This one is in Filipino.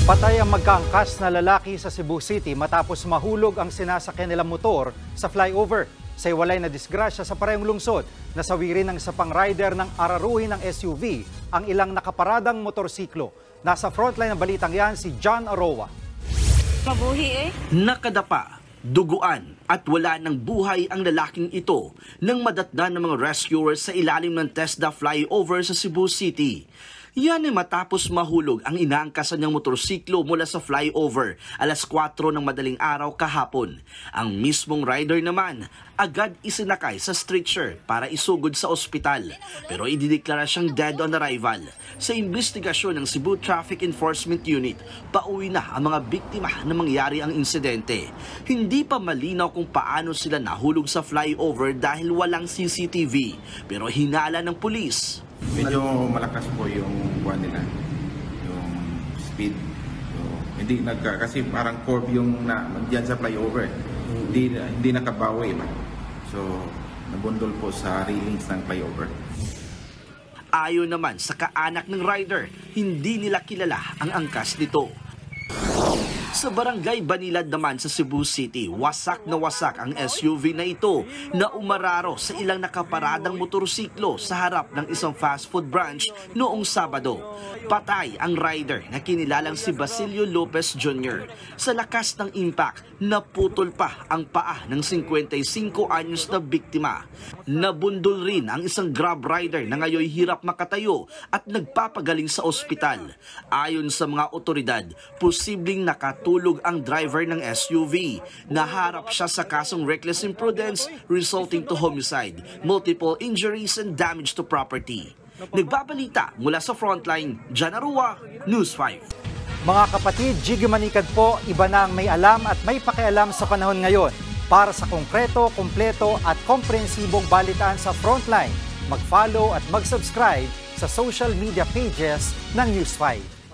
Patay ang magkaangkas na lalaki sa Cebu City matapos mahulog ang sinasakyan nilang motor sa flyover. Sa iwalay na disgrasya sa parehong lungsod, nasawi rin ng isa pang rider ng araruhin ng SUV ang ilang nakaparadang motorsiklo. Nasa frontline ng balitang yan si John Aroa. Mabuhi Nakadapa, duguan at wala ng buhay ang lalaking ito nang madatnan ng mga rescuers sa ilalim ng TESDA flyover sa Cebu City. Yan ay matapos mahulog ang inaangkasan niyang motorsiklo mula sa flyover alas 4 ng madaling araw kahapon. Ang mismong rider naman agad isinakay sa stretcher para isugod sa ospital, pero idineklara siyang dead on arrival. Sa investigasyon ng Cebu Traffic Enforcement Unit, pauwi na ang mga biktima na mangyari ang insidente. Hindi pa malinaw kung paano sila nahulog sa flyover dahil walang CCTV, pero hinala ng pulis. Medyo malakas po yung buwan nila, yung speed. So, hindi kasi parang curve yung diyan sa flyover. Hindi nakabawi ba. So, nabundol po sa railings ng flyover. Ayon naman sa kaanak ng rider, hindi nila kilala ang angkas nito. Sa barangay Banilad naman sa Cebu City, wasak na wasak ang SUV na ito na umararo sa ilang nakaparadang motorsiklo sa harap ng isang fast food branch noong Sabado. Patay ang rider na kinilalang si Basilio Lopez Jr. Sa lakas ng impact, naputol pa ang paa ng 55 anyos na biktima. Nabundol rin ang isang grab rider na ngayon hirap makatayo at nagpapagaling sa ospital. Ayon sa mga otoridad, posibleng nakatulog ang driver ng SUV. Naharap siya sa kasong reckless imprudence resulting to homicide, multiple injuries and damage to property. Nagbabalita mula sa Frontline, John Aroa, News 5. Mga kapatid, Jiggy Manikad po, iba na ang may alam at may pakialam sa panahon ngayon. Para sa konkreto, kumpleto at komprehensibong balitaan sa Frontline, mag-follow at mag-subscribe sa social media pages ng News 5.